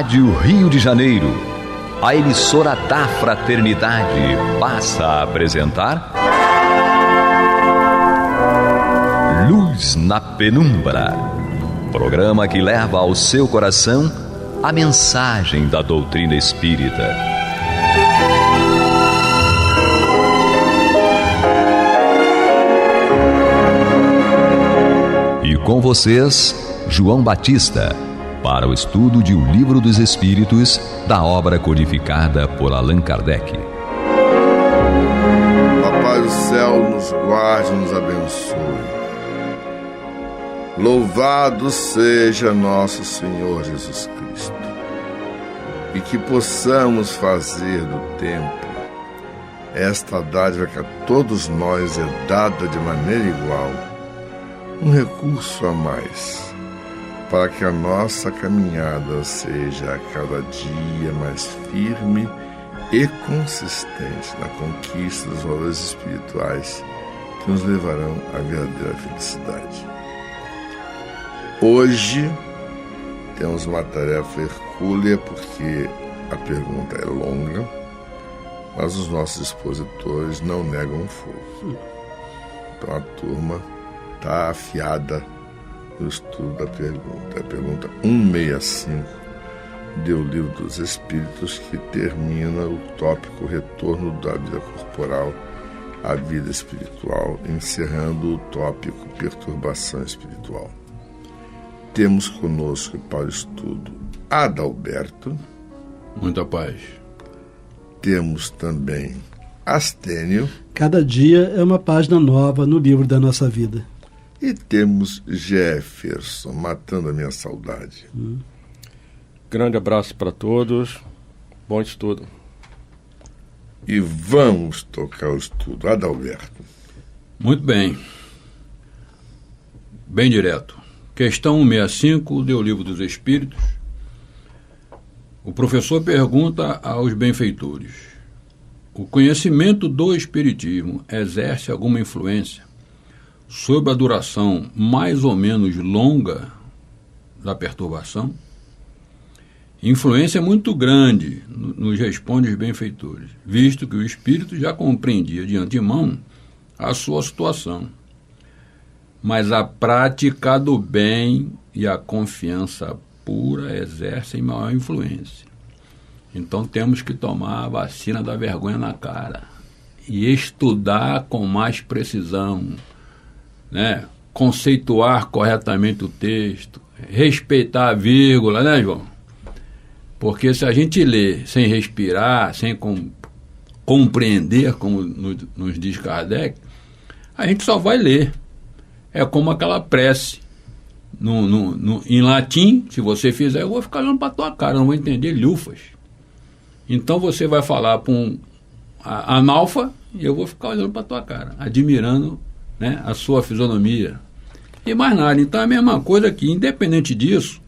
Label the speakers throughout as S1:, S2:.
S1: Rádio Rio de Janeiro, a emissora da Fraternidade, passa a apresentar Luz na Penumbra, programa que leva ao seu coração a mensagem da doutrina espírita. E com vocês, João Batista, para o estudo de O Livro dos Espíritos, da obra codificada por Allan Kardec.
S2: Papai do céu nos guarde e nos abençoe. Louvado seja nosso Senhor Jesus Cristo. E que possamos fazer do tempo esta dádiva que a todos nós é dada de maneira igual, um recurso a mais, para que a nossa caminhada seja a cada dia mais firme e consistente na conquista dos valores espirituais que nos levarão à verdadeira felicidade. Hoje temos uma tarefa hercúlea porque a pergunta é longa, mas os nossos expositores não negam fogo. Então a turma está afiada no estudo da pergunta. É a pergunta 165 do Livro dos Espíritos, que termina o tópico retorno da vida corporal à vida espiritual, encerrando o tópico perturbação espiritual. Temos conosco para o estudo Adalberto.
S3: Muita paz.
S2: Temos também Astênio.
S4: Cada dia é uma página nova no livro da nossa vida.
S2: E temos Jefferson, matando a minha saudade.
S3: Grande abraço para todos. Bom estudo.
S2: E vamos tocar o estudo. Adalberto.
S3: Muito bem. Bem direto. Questão 165 do Livro dos Espíritos. O professor pergunta aos benfeitores: o conhecimento do Espiritismo exerce alguma influência sobre a duração mais ou menos longa da perturbação? Influência muito grande, nos responde os benfeitores, visto que o espírito já compreendia de antemão a sua situação. Mas a prática do bem e a confiança pura exercem maior influência. Então temos que tomar a vacina da vergonha na cara e estudar com mais precisão, né? Conceituar corretamente o texto, respeitar a vírgula, né, João? Porque se a gente lê sem respirar, sem compreender, como nos diz Kardec, a gente só vai ler. É como aquela prece em latim. Se você fizer, eu vou ficar olhando para a tua cara, não vou entender lufas. Então você vai falar para um analfa e eu vou ficar olhando para a tua cara, admirando, né, a sua fisionomia. E mais nada. Então é a mesma coisa que, independente disso,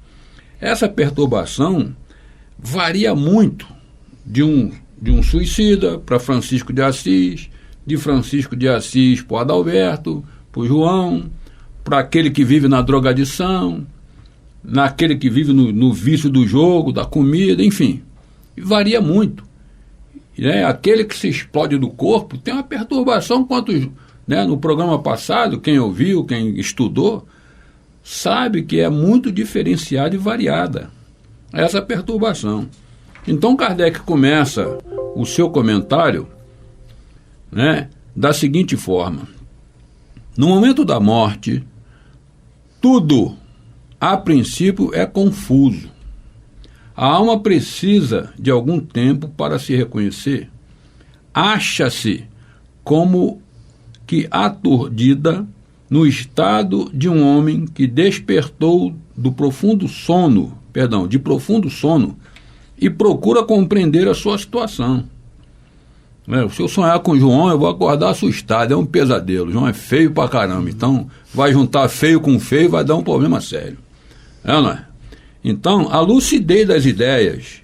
S3: essa perturbação varia muito de um suicida para Francisco de Assis, de Francisco de Assis para o Adalberto, para o João, para aquele que vive na drogadição, naquele que vive no vício do jogo, da comida, enfim. Varia muito. Né? Aquele que se explode do corpo tem uma perturbação, quanto, né, no programa passado, quem ouviu, quem estudou, sabe que é muito diferenciada e variada essa perturbação. Então Kardec começa o seu comentário, né, da seguinte forma: no momento da morte, tudo, a princípio, é confuso. A alma precisa de algum tempo para se reconhecer. Acha-se como que aturdida no estado de um homem que despertou de profundo sono e procura compreender a sua situação. Se eu sonhar com o João, eu vou acordar assustado, é um pesadelo. O João é feio pra caramba, então vai juntar feio com feio, vai dar um problema sério. Não é? Então, a lucidez das ideias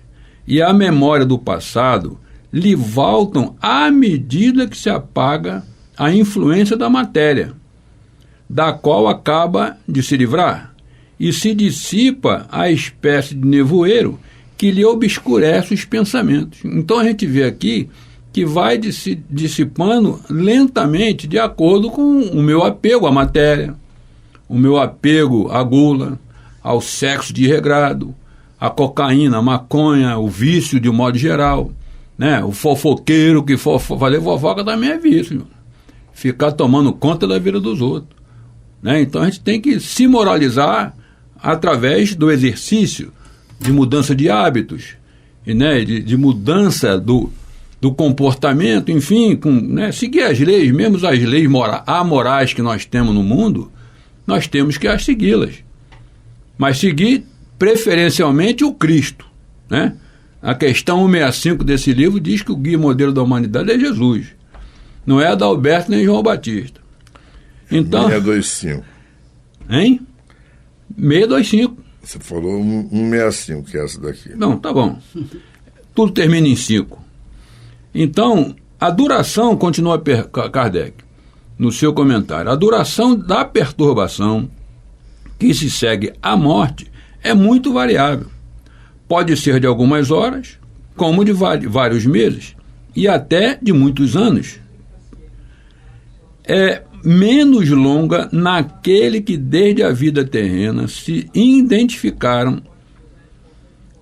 S3: e a memória do passado lhe voltam à medida que se apaga a influência da matéria, da qual acaba de se livrar, e se dissipa a espécie de nevoeiro que lhe obscurece os pensamentos. Então a gente vê aqui que vai se dissipando lentamente de acordo com o meu apego à matéria, o meu apego à gula, ao sexo desregrado, à cocaína, à maconha, o vício de um modo geral, né? O fofoqueiro que fazer fofoca também é vício, meu. Ficar tomando conta da vida dos outros, né? Então a gente tem que se moralizar através do exercício de mudança de hábitos, e, né, de mudança do comportamento, enfim, né, seguir as leis, mesmo as leis amorais que nós temos no mundo, nós temos que as segui-las. Mas seguir preferencialmente o Cristo, né? A questão 165 desse livro diz que o guia modelo da humanidade é Jesus. Não é Adalberto nem João Batista. Então,
S2: 625.
S3: Hein? 625.
S2: Você falou 165, que é essa daqui.
S3: Não, tá bom. Tudo termina em 5. Então, a duração, continua Kardec, no seu comentário, a duração da perturbação que se segue à morte é muito variável. Pode ser de algumas horas, como de vários meses, e até de muitos anos. É menos longa naquele que desde a vida terrena se identificaram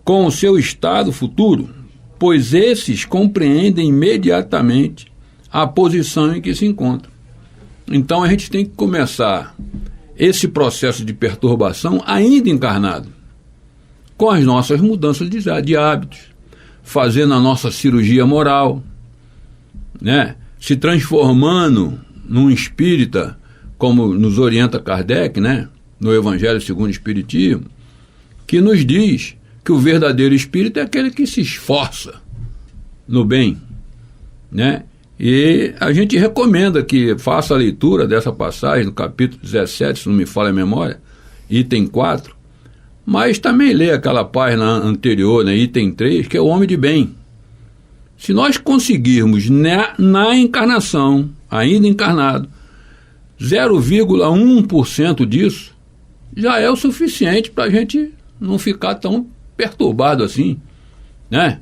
S3: com o seu estado futuro, pois esses compreendem imediatamente a posição em que se encontram. Então a gente tem que começar esse processo de perturbação ainda encarnado, com as nossas mudanças de hábitos, fazendo a nossa cirurgia moral, né? Se transformando num espírita, como nos orienta Kardec, né? No Evangelho segundo o Espiritismo, que nos diz que o verdadeiro espírito é aquele que se esforça no bem, né? E a gente recomenda que faça a leitura dessa passagem no capítulo 17, se não me falha a memória, item 4, mas também lê aquela página anterior, né, item 3, que é o homem de bem. Se nós conseguirmos na encarnação, ainda encarnado, 0,1% disso, já é o suficiente para a gente não ficar tão perturbado assim, né?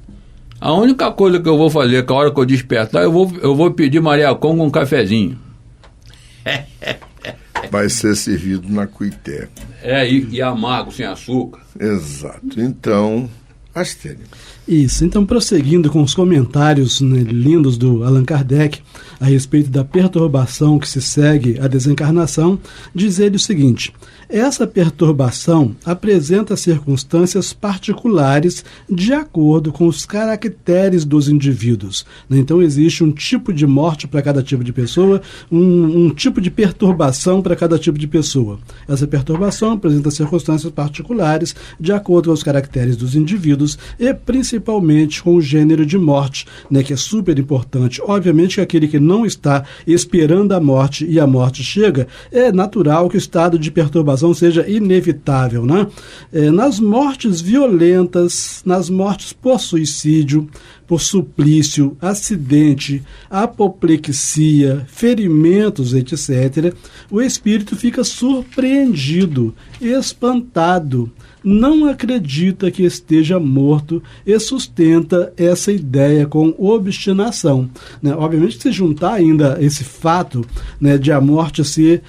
S3: A única coisa que eu vou fazer, que a hora que eu despertar, eu vou pedir Maria Conga um cafezinho.
S2: Vai ser servido na cuité.
S3: E amargo, sem açúcar.
S2: Exato. Então, Astênio.
S4: Isso. Então, prosseguindo com os comentários, né, lindos do Allan Kardec a respeito da perturbação que se segue à desencarnação, diz ele o seguinte: essa perturbação apresenta circunstâncias particulares de acordo com os caracteres dos indivíduos, né? Então existe um tipo de morte para cada tipo de pessoa, um tipo de perturbação para cada tipo de pessoa. Essa perturbação apresenta circunstâncias particulares de acordo com os caracteres dos indivíduos e principalmente com o gênero de morte, né, que é super importante. Obviamente que aquele que não está esperando a morte e a morte chega, é natural que o estado de perturbação seja inevitável, né? Nas mortes violentas, nas mortes por suicídio, por suplício, acidente, apoplexia, ferimentos, etc., o espírito fica surpreendido, espantado, não acredita que esteja morto e sustenta essa ideia com obstinação, né? Obviamente, se juntar ainda esse fato, né, de a morte ser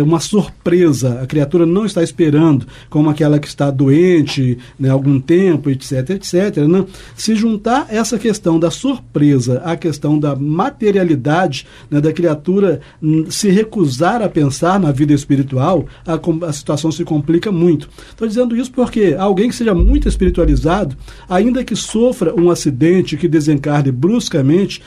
S4: uma surpresa, a criatura não está esperando, como aquela que está doente, né, algum tempo, etc., etc., né? Se juntar essa questão da surpresa à questão da materialidade, né, da criatura se recusar a pensar na vida espiritual, a situação se complica muito. Estou dizendo isso porque alguém que seja muito espiritualizado, ainda que sofra um acidente que desencarne bruscamente,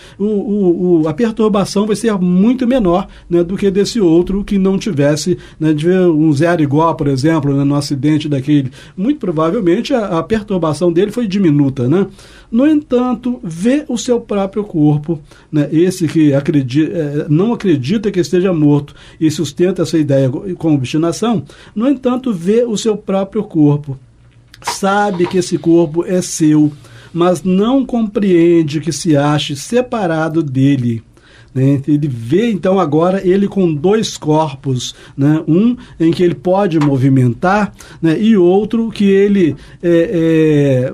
S4: a perturbação vai ser muito menor, né, do que desse outro que não tivesse, né, de ver um Zé Arigó, por exemplo, né, no acidente daquele. Muito provavelmente a perturbação dele foi diminuta, né? No entanto, vê o seu próprio corpo, né, esse que não acredita que esteja morto e sustenta essa ideia com obstinação, no entanto, vê o seu próprio corpo, sabe que esse corpo é seu, mas não compreende que se ache separado dele. né? Ele vê, então, agora ele com dois corpos, né? Um em que ele pode movimentar, né? E outro que ele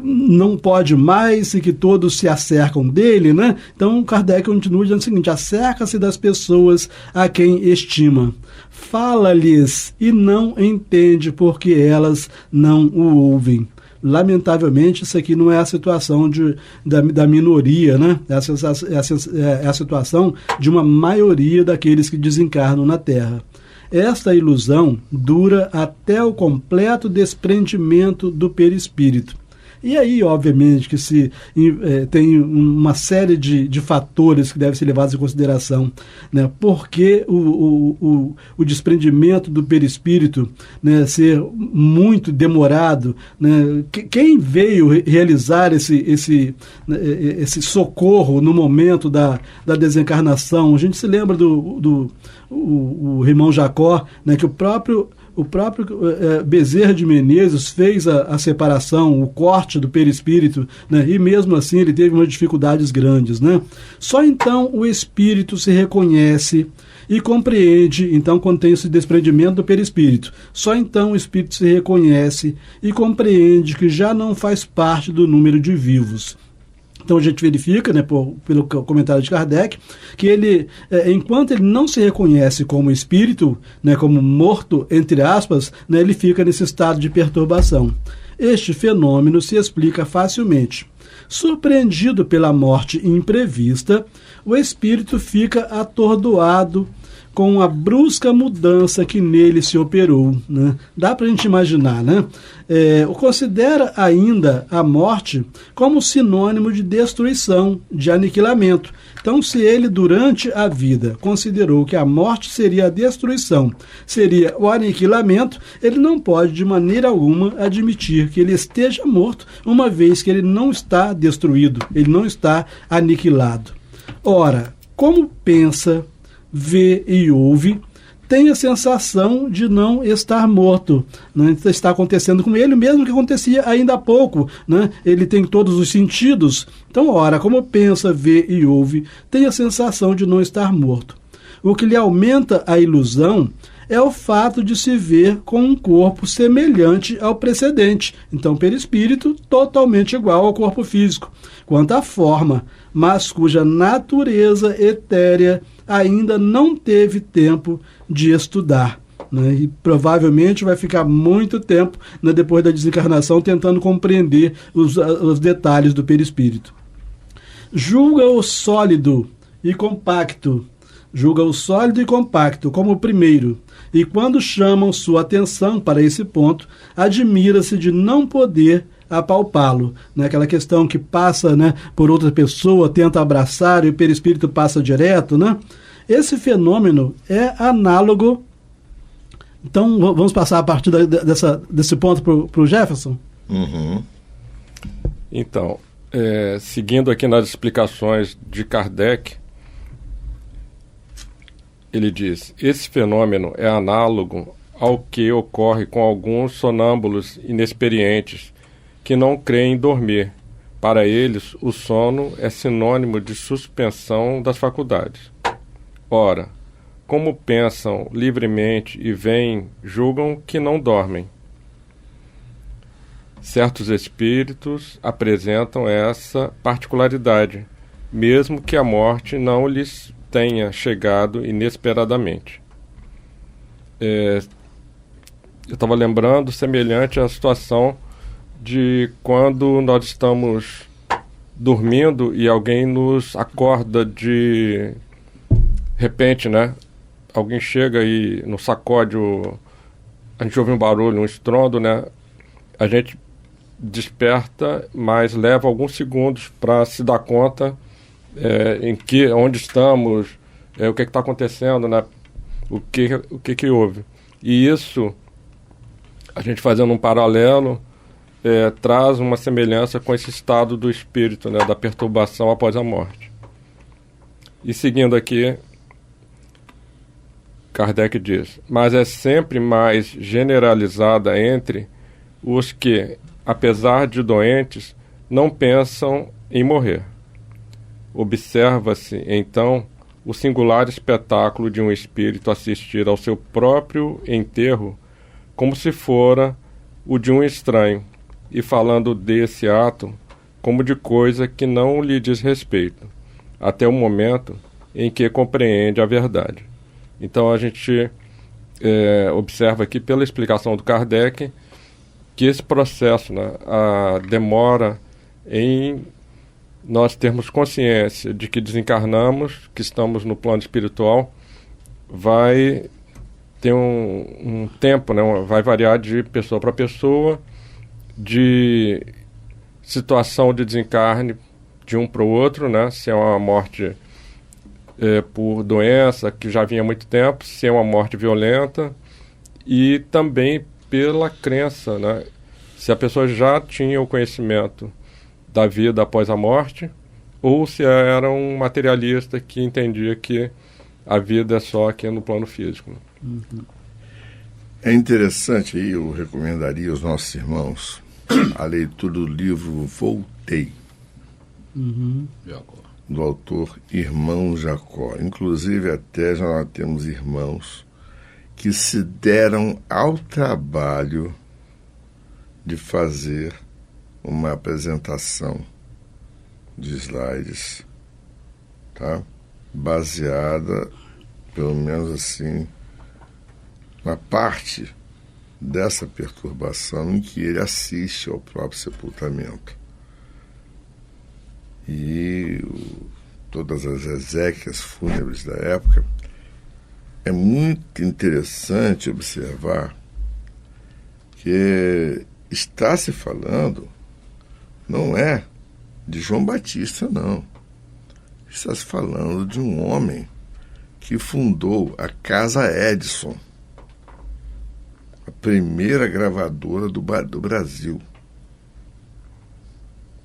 S4: não pode mais e que todos se acercam dele, né? Então, Kardec continua dizendo o seguinte: acerca-se das pessoas a quem estima. Fala-lhes e não entende porque elas não o ouvem. Lamentavelmente, isso aqui não é a situação da minoria, né? É a situação de uma maioria daqueles que desencarnam na Terra. Esta ilusão dura até o completo desprendimento do perispírito. E aí, obviamente, que tem uma série de fatores que devem ser levados em consideração, né? Porque o desprendimento do perispírito, né, ser muito demorado, né? Quem veio realizar esse socorro no momento da desencarnação? A gente se lembra do irmão Jacó, né, que o próprio Bezerra de Menezes fez a separação, o corte do perispírito, né? E mesmo assim ele teve umas dificuldades grandes, né? Só então o espírito se reconhece e compreende, então, quando tem esse desprendimento do perispírito, só então o espírito se reconhece e compreende que já não faz parte do número de vivos. Então a gente verifica, né, pelo comentário de Kardec, que ele, enquanto ele não se reconhece como espírito, né, como morto, entre aspas, né, ele fica nesse estado de perturbação. Este fenômeno se explica facilmente. Surpreendido pela morte imprevista, o espírito fica atordoado com a brusca mudança que nele se operou, né? Dá para a gente imaginar, né? Considera ainda a morte como sinônimo de destruição, de aniquilamento. Então, se ele, durante a vida, considerou que a morte seria a destruição, seria o aniquilamento, ele não pode, de maneira alguma, admitir que ele esteja morto, uma vez que ele não está destruído, ele não está aniquilado. Ora, como pensa, vê e ouve, tem a sensação de não estar morto, né? Está acontecendo com ele, mesmo que acontecia ainda há pouco, né? Ele tem todos os sentidos. Então, ora, como pensa, vê e ouve, tem a sensação de não estar morto. O que lhe aumenta a ilusão é o fato de se ver com um corpo semelhante ao precedente, então perispírito totalmente igual ao corpo físico, quanto à forma, mas cuja natureza etérea ainda não teve tempo de estudar, né? E provavelmente vai ficar muito tempo, né, depois da desencarnação tentando compreender os detalhes do perispírito. Julga-o sólido e compacto como o primeiro, e quando chamam sua atenção para esse ponto, admira-se de não poder apalpá-lo, né? Aquela questão que passa, né, por outra pessoa, tenta abraçar e o perispírito passa direto, né? Esse fenômeno é análogo. Então vamos passar a partir desse ponto para o Jefferson?
S2: Uhum.
S5: Então, seguindo aqui nas explicações de Kardec, ele diz: esse fenômeno é análogo ao que ocorre com alguns sonâmbulos inexperientes que não creem em dormir. Para eles, o sono é sinônimo de suspensão das faculdades. Ora, como pensam livremente e veem, julgam que não dormem. Certos espíritos apresentam essa particularidade, mesmo que a morte não lhes tenha chegado inesperadamente. Eu estava lembrando, semelhante à situação de quando nós estamos dormindo e alguém nos acorda de repente, né? Alguém chega e nos sacode, a gente ouve um barulho, um estrondo, né? A gente desperta, mas leva alguns segundos para se dar conta onde estamos, o que está acontecendo, né? O que houve. E isso, a gente fazendo um paralelo, traz uma semelhança com esse estado do espírito, né? Da perturbação após a morte. E seguindo aqui, Kardec diz: mas é sempre mais generalizada entre os que, apesar de doentes, não pensam em morrer. Observa-se, então, o singular espetáculo de um espírito assistir ao seu próprio enterro como se fora o de um estranho, e falando desse ato como de coisa que não lhe diz respeito, até o momento em que compreende a verdade. Então a gente observa aqui, pela explicação do Kardec, que esse processo, né, a demora em nós termos consciência de que desencarnamos, que estamos no plano espiritual, vai ter um tempo, né, vai variar de pessoa para pessoa, de situação de desencarne de um para o outro, né, se é uma morte por doença que já vinha há muito tempo, se é uma morte violenta, e também pela crença, né, se a pessoa já tinha o conhecimento da vida após a morte, ou se era um materialista que entendia que a vida é só aqui no plano físico.
S2: Uhum. É interessante, aí eu recomendaria aos nossos irmãos a leitura do livro Voltei, do autor Irmão Jacó. Inclusive, até já nós temos irmãos que se deram ao trabalho de fazer uma apresentação de slides, tá? Baseada, pelo menos assim, na parte dessa perturbação em que ele assiste ao próprio sepultamento. E todas as exéquias fúnebres da época. É muito interessante observar que está se falando não é de João Batista, não. Está se falando de um homem que fundou a Casa Edison, a primeira gravadora do Brasil.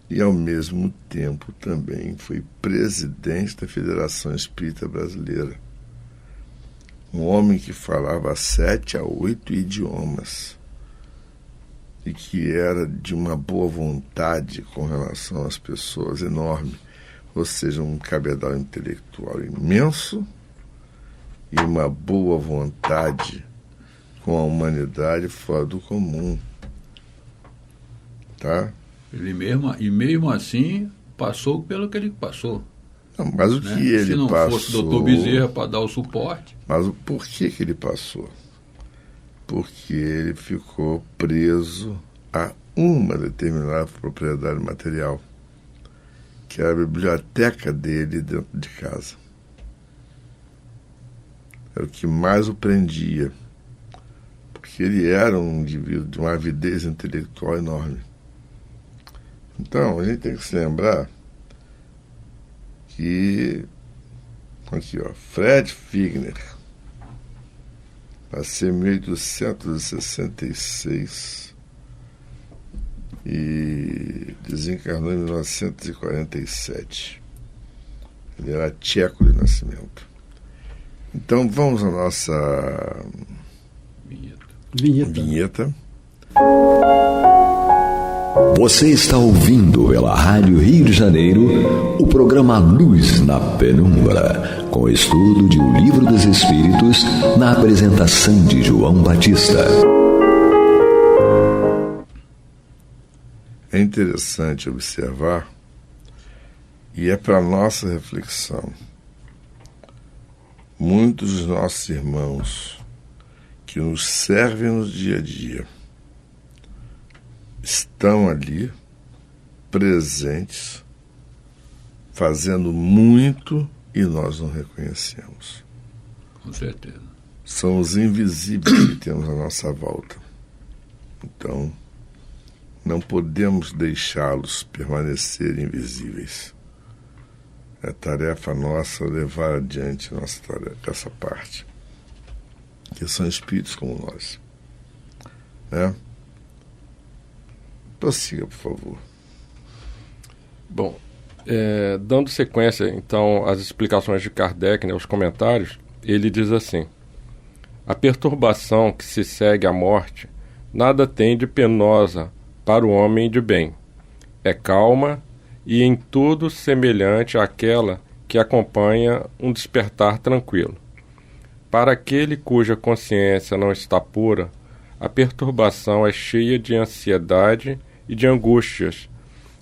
S2: E, ao mesmo tempo, também foi presidente da Federação Espírita Brasileira. Um homem que falava 7 a 8 idiomas e que era de uma boa vontade com relação às pessoas enorme, ou seja, um cabedal intelectual imenso e uma boa vontade com a humanidade fora do comum, tá?
S3: Ele mesmo assim passou pelo que ele passou.
S2: Não, mas o que ele passou... Se não
S3: fosse o doutor Bezerra para dar o suporte...
S2: Mas por que ele passou? Porque ele ficou preso a uma determinada propriedade material, que era a biblioteca dele dentro de casa. Era o que mais o prendia, porque ele era um indivíduo de uma avidez intelectual enorme. Então, a gente tem que se lembrar que, aqui, ó, Fred Figner nasceu em 1866 e desencarnou em 1947. Ele era tcheco de nascimento. Então, vamos à nossa vinheta.
S1: Você está ouvindo pela Rádio Rio de Janeiro o programa Luz na Penumbra, com estudo de O Livro dos Espíritos, na apresentação de João Batista.
S2: É interessante observar, e é para nossa reflexão, muitos dos nossos irmãos que nos servem no dia a dia estão ali, presentes, fazendo muito e nós não reconhecemos.
S3: Com certeza.
S2: São os invisíveis que temos à nossa volta. Então, não podemos deixá-los permanecer invisíveis. É tarefa nossa levar adiante nossa tarefa, essa parte, que são espíritos como nós, né? Prossiga, por favor.
S5: Bom, dando sequência, então, às explicações de Kardec, né, os comentários, ele diz assim: a perturbação que se segue à morte nada tem de penosa para o homem de bem. É calma e em tudo semelhante àquela que acompanha um despertar tranquilo. Para aquele cuja consciência não está pura, a perturbação é cheia de ansiedade e de angústias,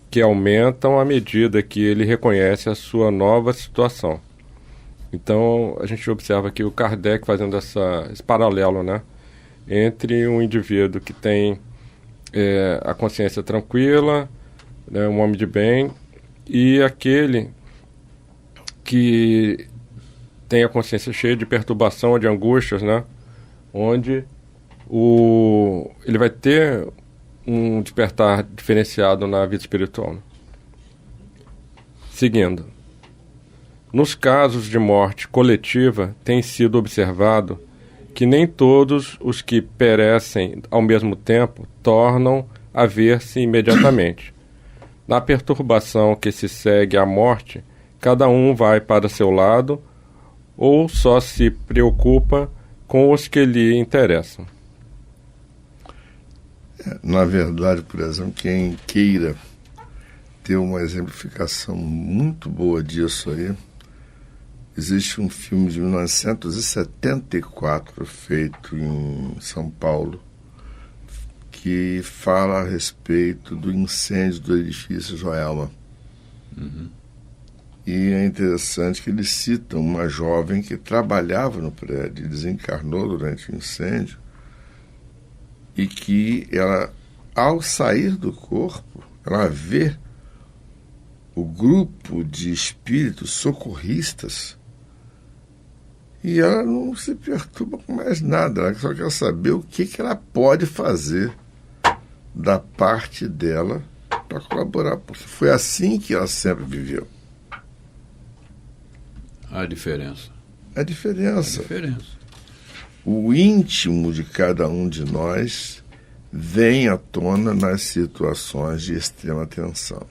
S5: que aumentam à medida que ele reconhece a sua nova situação. Então, a gente observa aqui o Kardec fazendo esse paralelo, né, entre um indivíduo que tem a consciência tranquila, né, um homem de bem, e aquele que tem a consciência cheia de perturbação, de angústias, né, onde ele vai ter um despertar diferenciado na vida espiritual. Né? Seguindo. Nos casos de morte coletiva, tem sido observado que nem todos os que perecem ao mesmo tempo tornam a ver-se imediatamente. Na perturbação que se segue à morte, cada um vai para seu lado ou só se preocupa com os que lhe interessam.
S2: Na verdade, por exemplo, quem queira ter uma exemplificação muito boa disso aí, existe um filme de 1974 feito em São Paulo que fala a respeito do incêndio do edifício Joelma.
S3: Uhum.
S2: E é interessante que eles citam uma jovem que trabalhava no prédio e desencarnou durante o incêndio e que ela, ao sair do corpo, ela vê o grupo de espíritos socorristas e ela não se perturba com mais nada, ela só quer saber o que ela pode fazer da parte dela para colaborar, porque foi assim que ela sempre viveu.
S3: A diferença.
S2: A diferença. O íntimo de cada um de nós vem à tona nas situações de extrema tensão.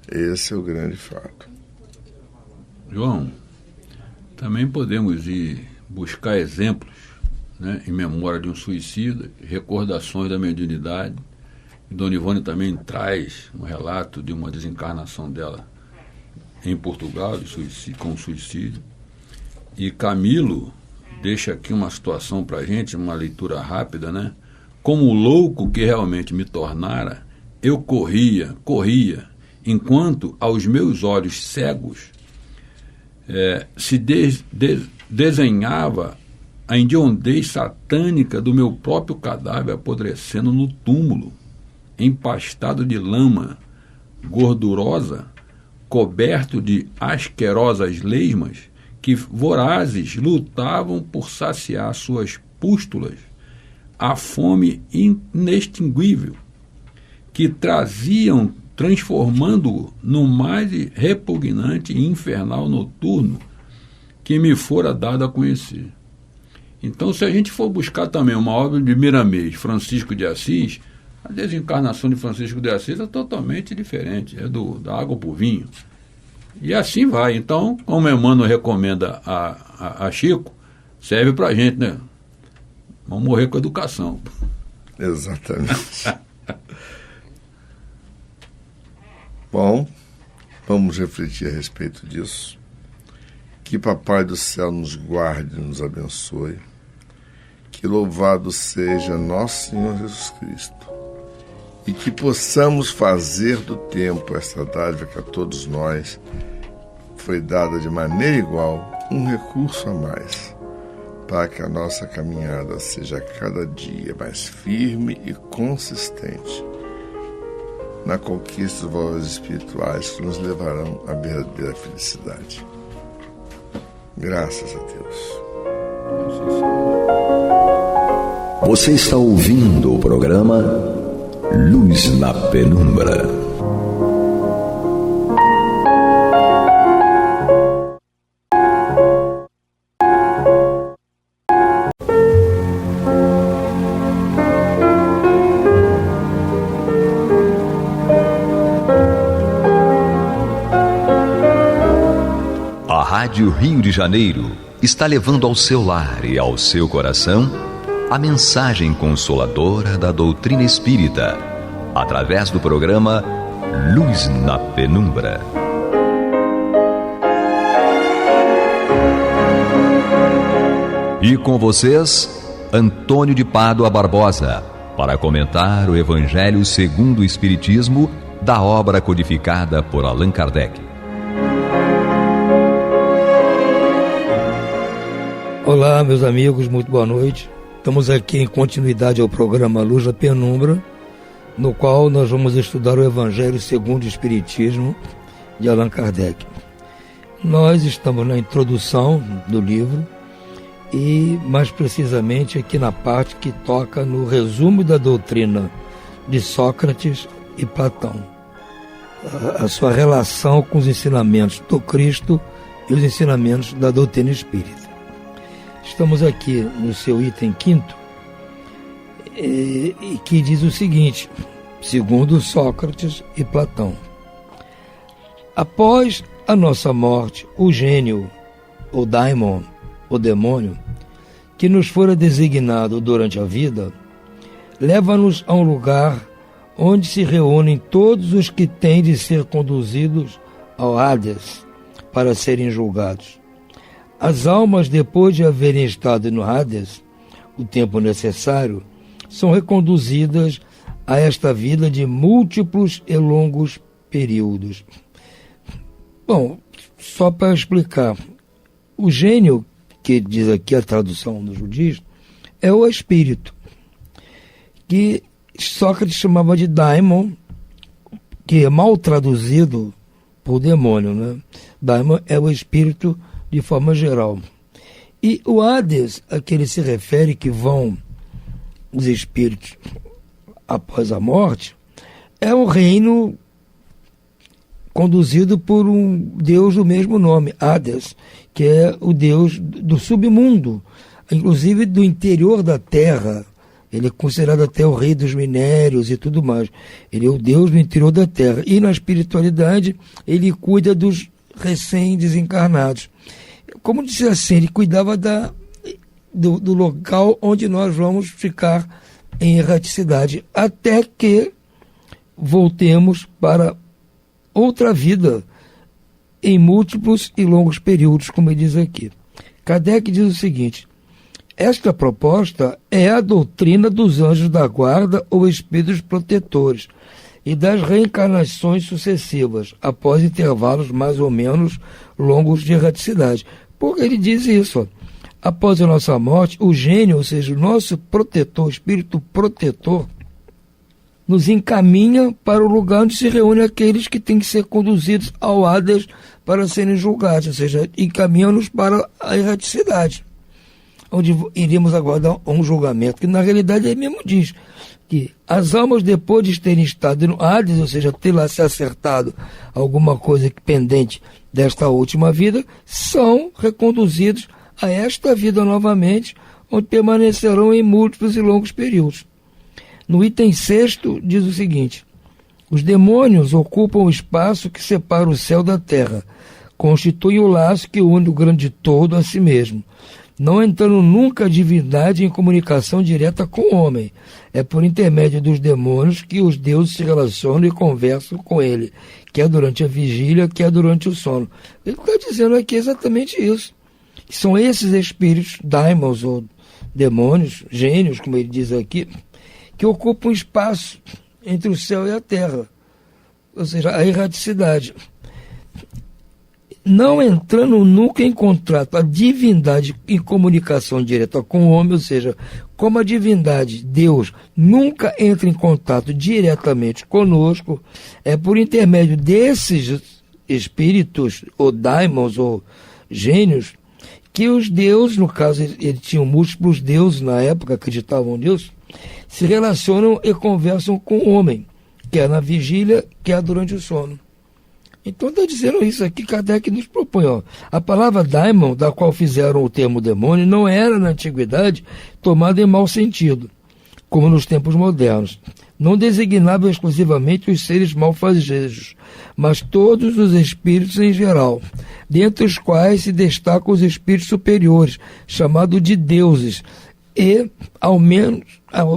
S2: Esse é o grande fato.
S3: João, também podemos ir buscar exemplos, né, em memória de um suicida, recordações da mediunidade. Dona Ivone também traz um relato de uma desencarnação dela em Portugal, com suicídio. E Camilo deixa aqui uma situação para a gente, uma leitura rápida, né? Como louco que realmente me tornara, eu corria, enquanto aos meus olhos cegos se desenhava a hediondez satânica do meu próprio cadáver apodrecendo no túmulo, empastado de lama gordurosa, coberto de asquerosas lesmas que vorazes lutavam por saciar suas pústulas a fome inextinguível que traziam, transformando-o no mais repugnante e infernal noturno que me fora dado a conhecer. Então, se a gente for buscar também uma obra de Miramês, Francisco de Assis, a desencarnação de Francisco de Assis é totalmente diferente, é da água para o vinho. E assim vai. Então, como Emmanuel recomenda a Chico, serve para a gente, né? Vamos morrer com educação.
S2: Exatamente. Bom, vamos refletir a respeito disso. Que Papai do Céu nos guarde e nos abençoe. Que louvado seja nosso Senhor Jesus Cristo. E que possamos fazer do tempo esta dádiva que a todos nós foi dada de maneira igual, um recurso a mais, para que a nossa caminhada seja cada dia mais firme e consistente na conquista dos valores espirituais que nos levarão à verdadeira felicidade. Graças a Deus.
S1: Você está ouvindo o programa Luz na Penumbra. A Rádio Rio de Janeiro está levando ao seu lar e ao seu coração a mensagem consoladora da doutrina espírita, através do programa Luz na Penumbra. E com vocês, Antônio de Pádua Barbosa, para comentar o Evangelho segundo o Espiritismo, da obra codificada por Allan Kardec.
S6: Olá, meus amigos, muito boa noite. Estamos aqui em continuidade ao programa Luz na Penumbra, no qual nós vamos estudar o Evangelho segundo o Espiritismo, de Allan Kardec. Nós estamos na introdução do livro e, mais precisamente, aqui na parte que toca no resumo da doutrina de Sócrates e Platão, a sua relação com os ensinamentos do Cristo e os ensinamentos da doutrina espírita. Estamos aqui no seu item 5º, que diz o seguinte, segundo Sócrates e Platão: após a nossa morte, o gênio, o daimon, o demônio, que nos fora designado durante a vida, leva-nos a um lugar onde se reúnem todos os que têm de ser conduzidos ao Hades para serem julgados. As almas, depois de haverem estado no Hades o tempo necessário, são reconduzidas a esta vida de múltiplos e longos períodos. Bom, só para explicar, o gênio, que diz aqui a tradução do judaísmo, é o espírito, que Sócrates chamava de daimon, que é mal traduzido por demônio, né? Daimon é o espírito de forma geral. E o Hades, a que ele se refere, que vão os espíritos após a morte, é um reino conduzido por um deus do mesmo nome, Hades, que é o deus do submundo, inclusive do interior da terra. Ele é considerado até o rei dos minérios e tudo mais. Ele é o deus do interior da terra. E na espiritualidade, ele cuida dos recém-desencarnados. Como disse assim, ele cuidava do local onde nós vamos ficar em erraticidade, até que voltemos para outra vida em múltiplos e longos períodos, como ele diz aqui. Kardec diz o seguinte: esta proposta é a doutrina dos anjos da guarda ou espíritos protetores e das reencarnações sucessivas, após intervalos mais ou menos longos de erraticidade. Porque ele diz isso, ó, após a nossa morte, o gênio, ou seja, o nosso protetor, o espírito protetor, nos encaminha para o lugar onde se reúnem aqueles que têm que ser conduzidos ao Hades para serem julgados, ou seja, encaminha-nos para a erraticidade, onde iremos aguardar um julgamento, que na realidade ele mesmo diz que as almas, depois de terem estado no Hades, ou seja, ter lá se acertado alguma coisa pendente desta última vida, são reconduzidos a esta vida novamente, onde permanecerão em múltiplos e longos períodos. No item 6º diz o seguinte: os demônios ocupam o espaço que separa o céu da terra, constituem o laço que une o grande todo a si mesmo, não entrando nunca a divindade em comunicação direta com o homem. É por intermédio dos demônios que os deuses se relacionam e conversam com ele, quer durante a vigília, quer durante o sono. Ele está dizendo aqui exatamente isso. São esses espíritos, daimons ou demônios, gênios, como ele diz aqui, que ocupam espaço entre o céu e a terra, ou seja, a erraticidade. Não entrando nunca em contrato, a divindade em comunicação direta com o homem, ou seja, como a divindade, Deus, nunca entra em contato diretamente conosco, é por intermédio desses espíritos, ou daimons, ou gênios, que os deuses, no caso, eles tinham múltiplos deuses na época, acreditavam nisso, se relacionam e conversam com o homem, quer na vigília, quer durante o sono. Então está dizendo isso aqui, Kardec nos propõe. Ó. A palavra daimon, da qual fizeram o termo demônio, não era na antiguidade tomada em mau sentido, como nos tempos modernos. Não designava exclusivamente os seres malfazejos, mas todos os espíritos em geral, dentre os quais se destacam os espíritos superiores, chamados de deuses, e, ao menos,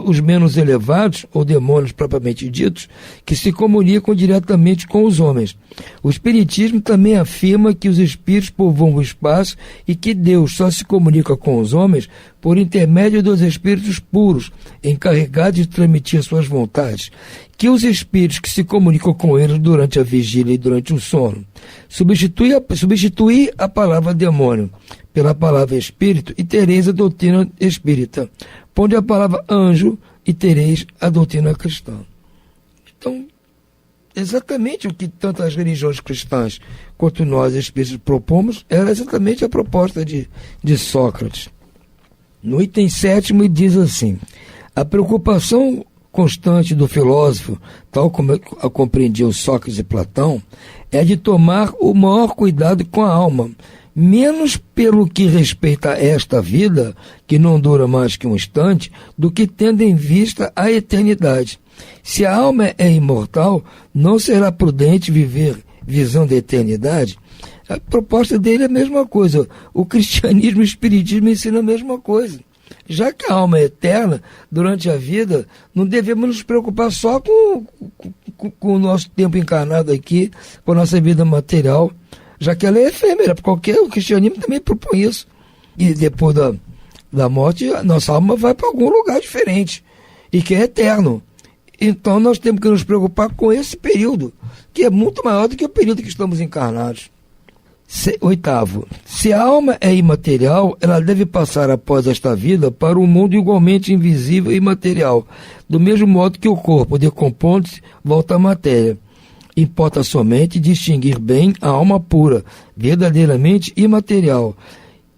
S6: os menos elevados, ou demônios propriamente ditos, que se comunicam diretamente com os homens. O Espiritismo também afirma que os espíritos povoam o espaço e que Deus só se comunica com os homens por intermédio dos espíritos puros, encarregados de transmitir suas vontades, que os espíritos que se comunicam com eles durante a vigília e durante o sono. Substituir a palavra demônio pela palavra espírito e tereis a doutrina espírita. Ponde a palavra anjo e tereis a doutrina cristã. Então, exatamente o que tanto as religiões cristãs quanto nós espíritos propomos era exatamente a proposta de Sócrates. No item 7º diz assim: a preocupação constante do filósofo, tal como a compreendiam Sócrates e Platão, é de tomar o maior cuidado com a alma, menos pelo que respeita a esta vida, que não dura mais que um instante, do que tendo em vista a eternidade. Se a alma é imortal, não será prudente viver visando a eternidade? A proposta dele é a mesma coisa. O cristianismo e o espiritismo ensinam a mesma coisa. Já que a alma é eterna, durante a vida, não devemos nos preocupar só com o nosso tempo encarnado aqui, com a nossa vida material, já que ela é efêmera, porque o cristianismo também propõe isso. E depois da morte, a nossa alma vai para algum lugar diferente, e que é eterno. Então nós temos que nos preocupar com esse período, que é muito maior do que o período que estamos encarnados. 8º. Se a alma é imaterial, ela deve passar após esta vida para um mundo igualmente invisível e imaterial, do mesmo modo que o corpo, decompõe-se, volta à matéria. Importa somente distinguir bem a alma pura, verdadeiramente imaterial,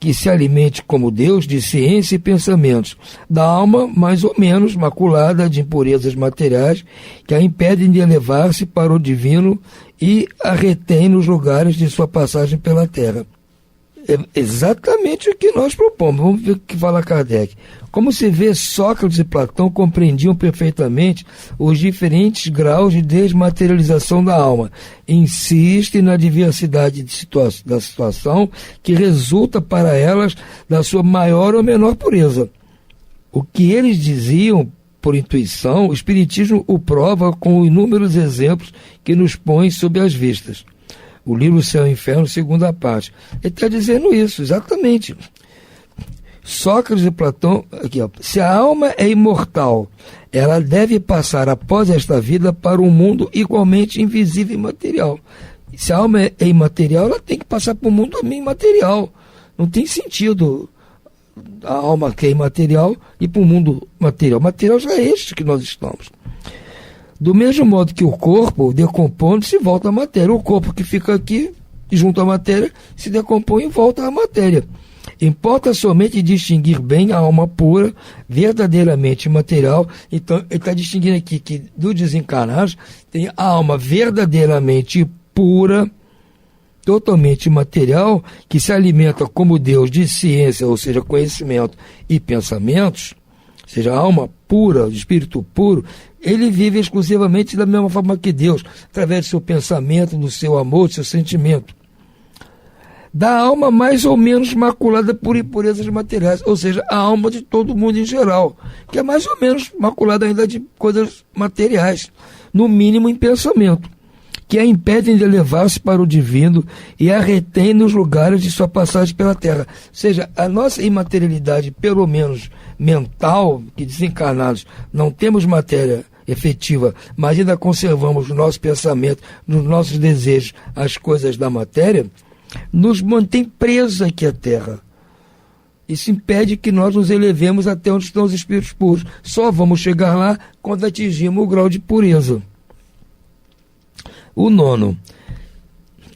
S6: que se alimente como Deus de ciência e pensamentos, da alma mais ou menos maculada de impurezas materiais que a impedem de elevar-se para o divino e a retém nos lugares de sua passagem pela terra. É exatamente o que nós propomos. Vamos ver o que fala Kardec. Como se vê, Sócrates e Platão compreendiam perfeitamente os diferentes graus de desmaterialização da alma. Insistem na diversidade da situação que resulta para elas da sua maior ou menor pureza. O que eles diziam por intuição, o Espiritismo o prova com inúmeros exemplos que nos põem sob as vistas. O livro Céu e Inferno, segunda parte. Ele está dizendo isso, exatamente. Sócrates e Platão, aqui, ó, se a alma é imortal, ela deve passar após esta vida para um mundo igualmente invisível e material. Se a alma é imaterial, ela tem que passar para o mundo imaterial. Não tem sentido a alma que é imaterial ir para o mundo material. O material já é este que nós estamos. Do mesmo modo que o corpo, decompõe-se e volta à matéria. O corpo que fica aqui, junto à matéria, se decompõe e volta à matéria. Importa somente distinguir bem a alma pura, verdadeiramente material. Então, ele está distinguindo aqui que do desencarnados tem a alma verdadeiramente pura, totalmente material, que se alimenta como Deus de ciência, ou seja, conhecimento e pensamentos, ou seja, a alma pura, o espírito puro. Ele vive exclusivamente da mesma forma que Deus, através do seu pensamento, do seu amor, do seu sentimento. Da alma mais ou menos maculada por impurezas materiais, ou seja, a alma de todo mundo em geral, que é mais ou menos maculada ainda de coisas materiais, no mínimo em pensamento, que a impedem de elevar-se para o divino e a retém nos lugares de sua passagem pela terra. Ou seja, a nossa imaterialidade, pelo menos mental, que desencarnados não temos matéria efetiva, mas ainda conservamos no nosso pensamento, nos nossos desejos, as coisas da matéria, nos mantém presos aqui à terra. Isso impede que nós nos elevemos até onde estão os espíritos puros. Só vamos chegar lá quando atingirmos o grau de pureza. O 9.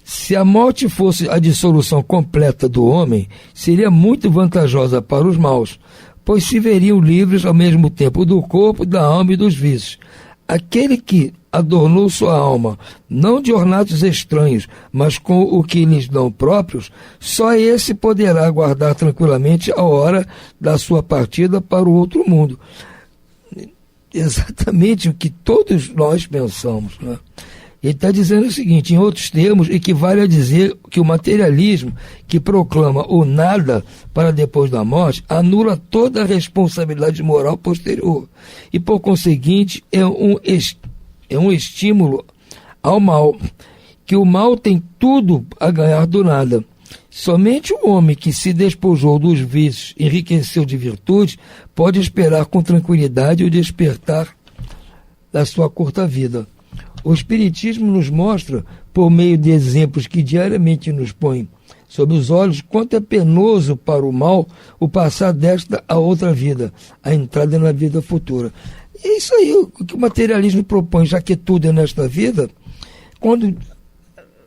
S6: Se a morte fosse a dissolução completa do homem, seria muito vantajosa para os maus, pois se veriam livres ao mesmo tempo do corpo, da alma e dos vícios. Aquele que adornou sua alma, não de ornatos estranhos, mas com o que lhes dão próprios, só esse poderá aguardar tranquilamente a hora da sua partida para o outro mundo. Exatamente o que todos nós pensamos, né? Ele está dizendo o seguinte, em outros termos, equivale a dizer que o materialismo que proclama o nada para depois da morte anula toda a responsabilidade moral posterior e, por conseguinte, é um estímulo ao mal, que o mal tem tudo a ganhar do nada. Somente o homem que se despojou dos vícios, enriqueceu de virtudes, pode esperar com tranquilidade o despertar da sua curta vida. O Espiritismo nos mostra, por meio de exemplos que diariamente nos põem sob os olhos, quanto é penoso para o mal o passar desta a outra vida, a entrada na vida futura. E é isso aí, o que o materialismo propõe, já que tudo é nesta vida, quando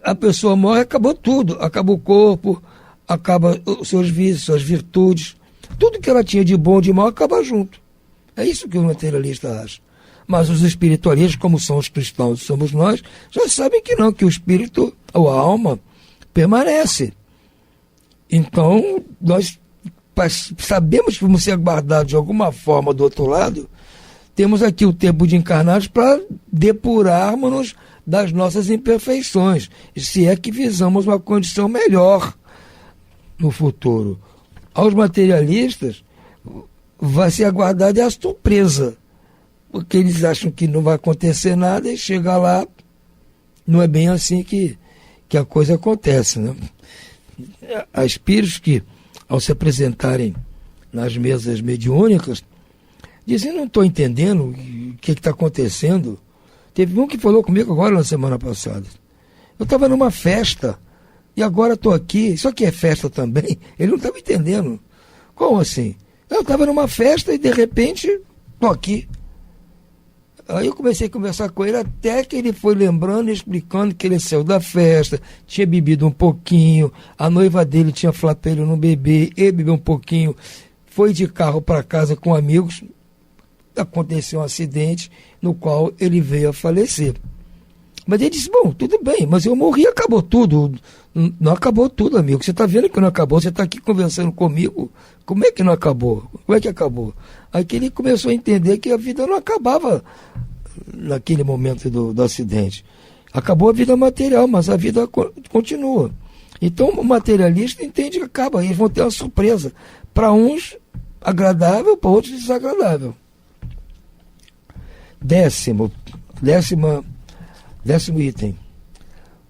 S6: a pessoa morre, acabou tudo, acaba o corpo, acaba os seus vícios, suas virtudes, tudo que ela tinha de bom e de mal acaba junto. É isso que o materialista acha. Mas os espiritualistas, como são os cristãos, somos nós, já sabem que não, que o espírito ou a alma permanece. Então, nós sabemos que vamos ser guardados de alguma forma do outro lado, temos aqui o tempo de encarnados para depurarmos-nos das nossas imperfeições, se é que visamos uma condição melhor no futuro. Aos materialistas, vai ser aguardada a surpresa, porque eles acham que não vai acontecer nada e chega lá, não é bem assim que a coisa acontece, né? Há espíritos que, ao se apresentarem nas mesas mediúnicas, dizem, não estou entendendo o que está acontecendo. Teve um que falou comigo agora na semana passada. Eu estava numa festa e agora estou aqui. Isso aqui é festa também? Ele não estava entendendo. Como assim? Eu estava numa festa e de repente estou aqui. Aí eu comecei a conversar com ele até que ele foi lembrando e explicando que ele saiu da festa, tinha bebido um pouquinho, a noiva dele tinha falado para ele não beber, ele bebeu um pouquinho, foi de carro para casa com amigos, aconteceu um acidente no qual ele veio a falecer. Mas ele disse, bom, tudo bem, mas eu morri, acabou tudo. Não acabou tudo, amigo. Você está vendo que não acabou, você está aqui conversando comigo. Como é que não acabou? Como é que acabou? Aí que ele começou a entender que a vida não acabava naquele momento do acidente. Acabou a vida material, mas a vida continua. Então o materialista entende que acaba, eles vão ter uma surpresa. Para uns agradável, para outros desagradável. Décimo item.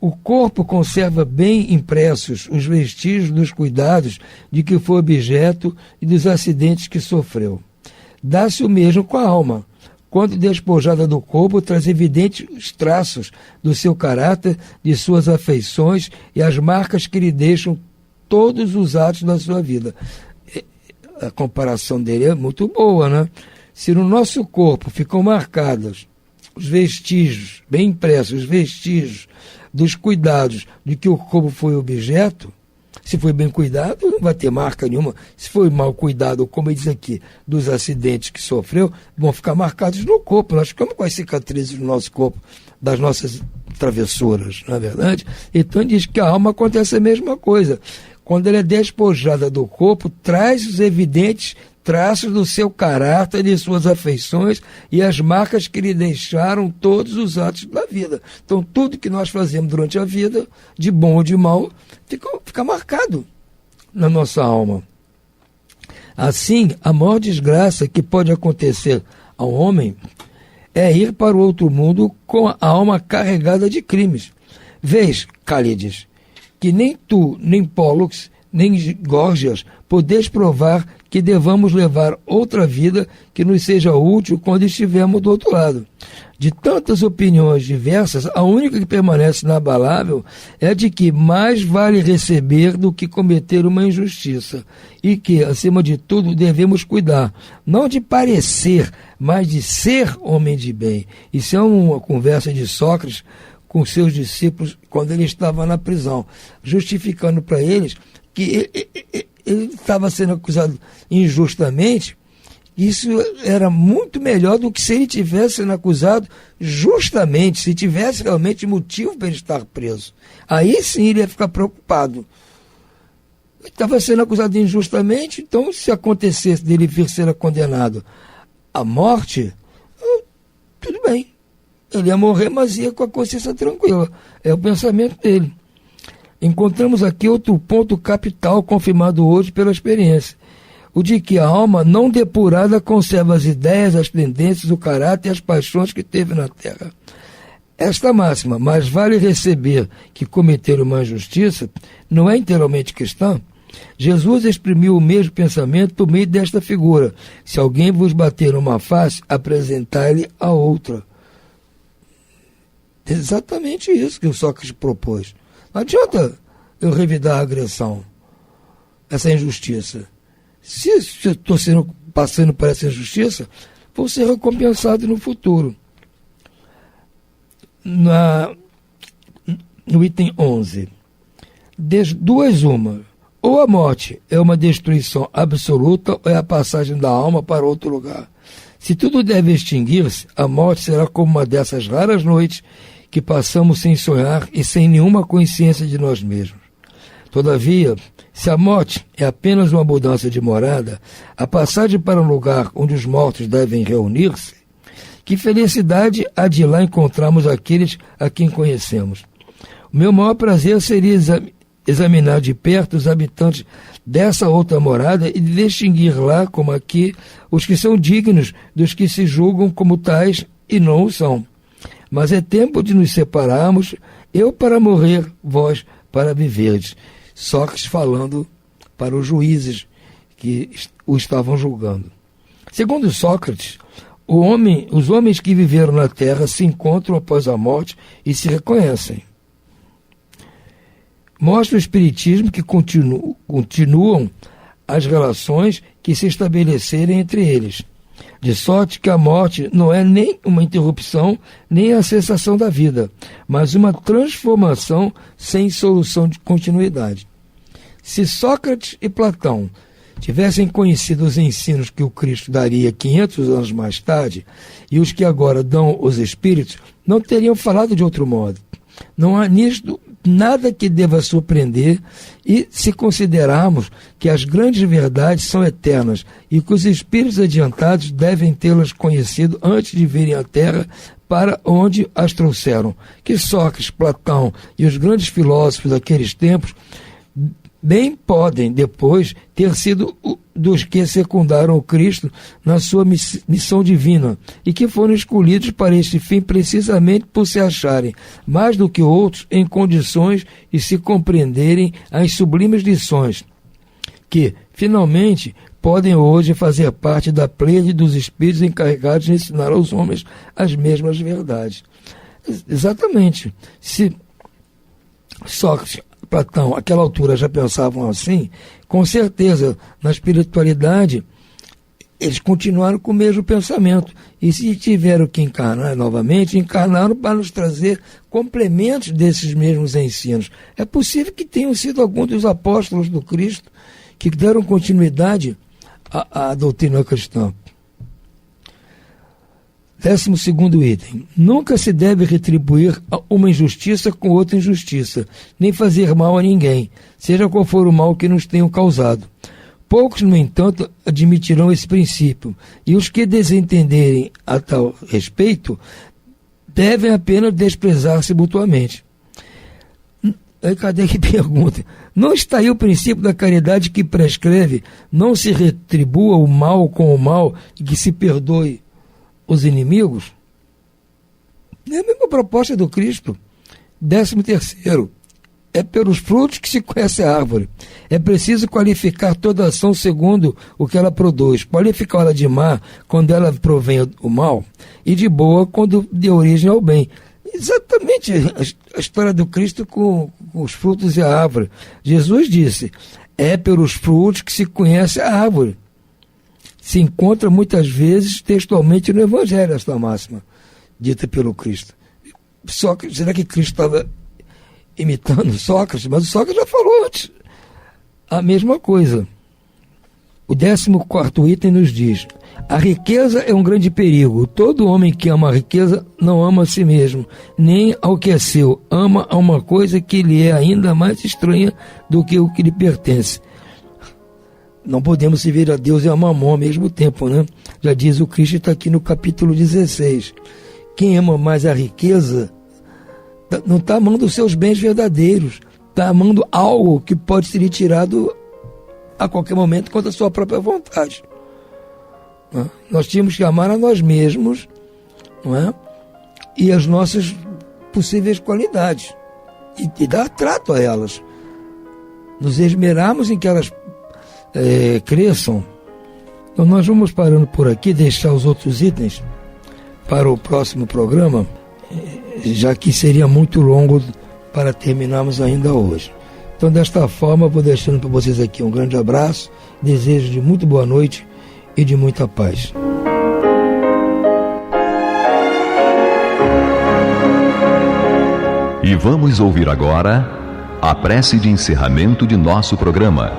S6: O corpo conserva bem impressos os vestígios dos cuidados de que foi objeto e dos acidentes que sofreu. Dá-se o mesmo com a alma. Quando despojada do corpo, traz evidentes traços do seu caráter, de suas afeições e as marcas que lhe deixam todos os atos da sua vida. A comparação dele é muito boa, né? Se no nosso corpo ficam marcados os vestígios, bem impressos, os vestígios dos cuidados de que o corpo foi objeto, se foi bem cuidado, não vai ter marca nenhuma. Se foi mal cuidado, como ele diz aqui, dos acidentes que sofreu, vão ficar marcados no corpo. Nós ficamos com as cicatrizes no nosso corpo, das nossas travessuras, não é verdade? Então diz que a alma acontece a mesma coisa. Quando ela é despojada do corpo, traz os evidentes traços do seu caráter, de suas afeições e as marcas que lhe deixaram todos os atos da vida. Então, tudo que nós fazemos durante a vida, de bom ou de mal, fica marcado na nossa alma. Assim, a maior desgraça que pode acontecer ao homem é ir para o outro mundo com a alma carregada de crimes. Vês, Cálides, que nem tu, nem Pólux, nem Górgias podeis provar que devamos levar outra vida que nos seja útil quando estivermos do outro lado. De tantas opiniões diversas, a única que permanece inabalável é a de que mais vale receber do que cometer uma injustiça, e que, acima de tudo, devemos cuidar, não de parecer, mas de ser homem de bem. Isso é uma conversa de Sócrates com seus discípulos quando ele estava na prisão, justificando para eles que ele estava sendo acusado injustamente. Isso era muito melhor do que se ele tivesse sendo acusado justamente, se tivesse realmente motivo para ele estar preso. Aí sim ele ia ficar preocupado. Ele estava sendo acusado injustamente, então se acontecesse dele vir ser condenado à morte, tudo bem. ele ia morrer, mas ia com a consciência tranquila. É o pensamento dele. Encontramos aqui outro ponto capital confirmado hoje pela experiência. O de que a alma não depurada conserva as ideias, as tendências, o caráter e as paixões que teve na terra. Esta máxima, mais vale receber que cometer uma injustiça, não é inteiramente cristã. Jesus exprimiu o mesmo pensamento por meio desta figura. Se alguém vos bater uma face, apresentai-lhe a outra. Exatamente isso que o Sócrates propôs. Não adianta eu revidar a agressão, essa injustiça. Se eu estou passando por essa injustiça, vou ser recompensado no futuro. No item 11. Duas uma. Ou a morte é uma destruição absoluta ou é a passagem da alma para outro lugar. Se tudo deve extinguir-se, a morte será como uma dessas raras noites que passamos sem sonhar e sem nenhuma consciência de nós mesmos. Todavia, se a morte é apenas uma mudança de morada, a passagem para um lugar onde os mortos devem reunir-se, que felicidade há de lá encontrarmos aqueles a quem conhecemos. O meu maior prazer seria examinar de perto os habitantes dessa outra morada e distinguir lá, como aqui, os que são dignos dos que se julgam como tais e não o são. Mas é tempo de nos separarmos, eu para morrer, vós para viverdes. Sócrates falando para os juízes que o estavam julgando. Segundo Sócrates, os homens que viveram na terra se encontram após a morte e se reconhecem. Mostra o Espiritismo que continuam as relações que se estabelecerem entre eles, de sorte que a morte não é nem uma interrupção, nem a cessação da vida, mas uma transformação sem solução de continuidade. Se Sócrates e Platão tivessem conhecido os ensinos que o Cristo daria 500 anos mais tarde, e os que agora dão os Espíritos, não teriam falado de outro modo. Não há nisto nada que deva surpreender, e se considerarmos que as grandes verdades são eternas e que os espíritos adiantados devem tê-las conhecido antes de virem à Terra para onde as trouxeram, que Sócrates, Platão e os grandes filósofos daqueles tempos bem podem depois ter sido dos que secundaram o Cristo na sua missão divina e que foram escolhidos para este fim precisamente por se acharem, mais do que outros, em condições de se compreenderem as sublimes lições que, finalmente, podem hoje fazer parte da pleiade dos espíritos encarregados de ensinar aos homens as mesmas verdades. Exatamente. Se Sócrates, Platão, àquela altura já pensavam assim, com certeza, na espiritualidade, eles continuaram com o mesmo pensamento. E se tiveram que encarnar novamente, encarnaram para nos trazer complementos desses mesmos ensinos. É possível que tenham sido alguns dos apóstolos do Cristo que deram continuidade à doutrina cristã. 12º item. Nunca se deve retribuir uma injustiça com outra injustiça, nem fazer mal a ninguém, seja qual for o mal que nos tenham causado. Poucos, no entanto, admitirão esse princípio, e os que desentenderem a tal respeito devem apenas desprezar-se mutuamente. Aí Kardec pergunta, não está aí o princípio da caridade que prescreve não se retribua o mal com o mal e que se perdoe os inimigos? É a mesma proposta do Cristo. 13º. É pelos frutos que se conhece a árvore. É preciso qualificar toda ação segundo o que ela produz. Qualificá-la de má quando ela provém o mal e de boa quando dê origem ao bem. Exatamente a história do Cristo com os frutos e a árvore. Jesus disse, é pelos frutos que se conhece a árvore. Se encontra muitas vezes textualmente no Evangelho esta máxima, dita pelo Cristo. Será que Cristo estava imitando Sócrates? Mas o Sócrates já falou antes a mesma coisa. O 14º item nos diz, a riqueza é um grande perigo. Todo homem que ama a riqueza não ama a si mesmo, nem ao que é seu. Ama a uma coisa que lhe é ainda mais estranha do que o que lhe pertence. Não podemos servir a Deus e a Mamon ao mesmo tempo, né? Já diz o Cristo, está aqui no capítulo 16, quem ama mais a riqueza não está amando os seus bens verdadeiros, está amando algo que pode ser tirado a qualquer momento contra a sua própria vontade. Não é? Nós tínhamos que amar a nós mesmos, não é? E as nossas possíveis qualidades e dar trato a elas, nos esmerarmos em que elas cresçam. Então nós vamos parando por aqui, deixar os outros itens para o próximo programa, já que seria muito longo para terminarmos ainda hoje. Então, desta forma, vou deixando para vocês aqui um grande abraço, desejo de muito boa noite e de muita paz.
S1: E vamos ouvir agora a prece de encerramento de nosso programa,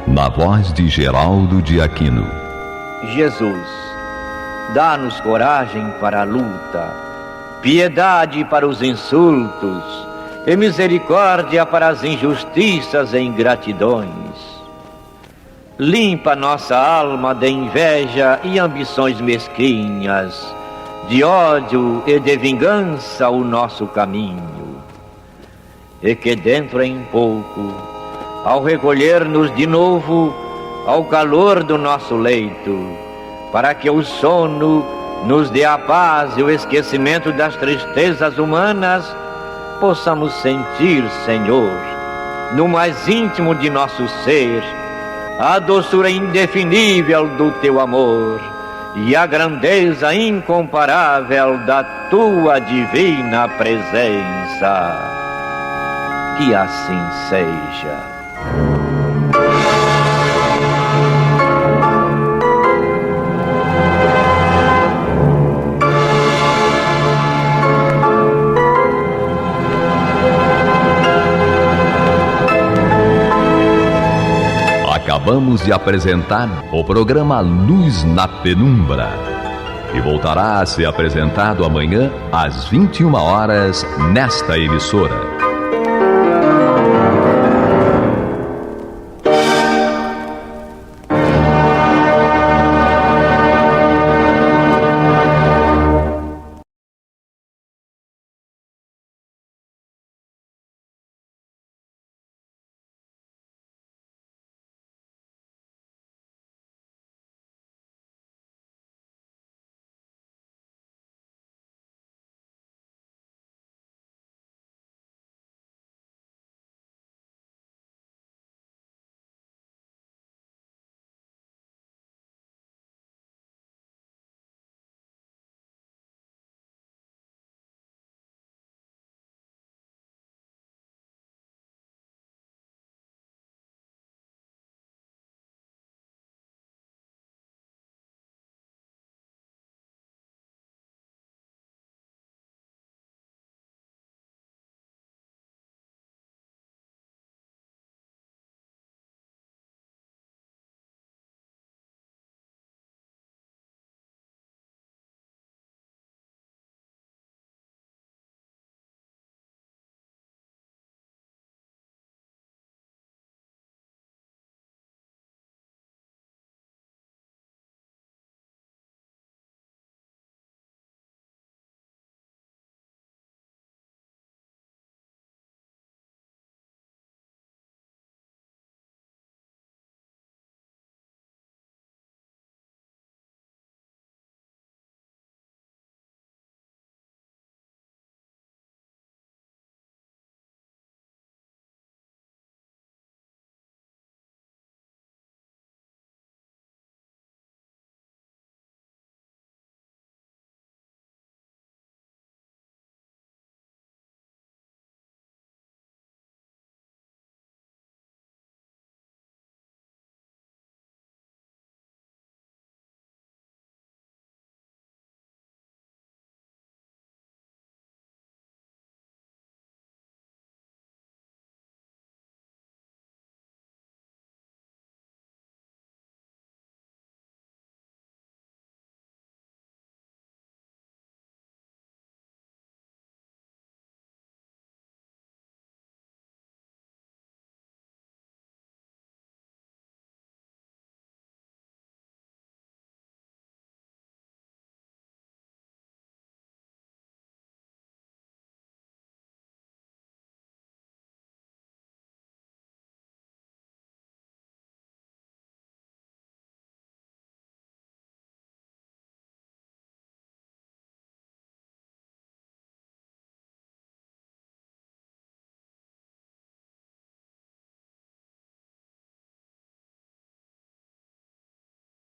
S1: na voz de Geraldo de Aquino.
S7: Jesus, dá-nos coragem para a luta, piedade para os insultos e misericórdia para as injustiças e ingratidões. Limpa nossa alma de inveja e ambições mesquinhas, de ódio e de vingança o nosso caminho. E que dentro em pouco, ao recolher-nos de novo ao calor do nosso leito, para que o sono nos dê a paz e o esquecimento das tristezas humanas, possamos sentir, Senhor, no mais íntimo de nosso ser, a doçura indefinível do Teu amor e a grandeza incomparável da Tua divina presença. Que assim seja.
S1: Acabamos de apresentar o programa Luz na Penumbra, que voltará a ser apresentado amanhã às 21 horas nesta emissora.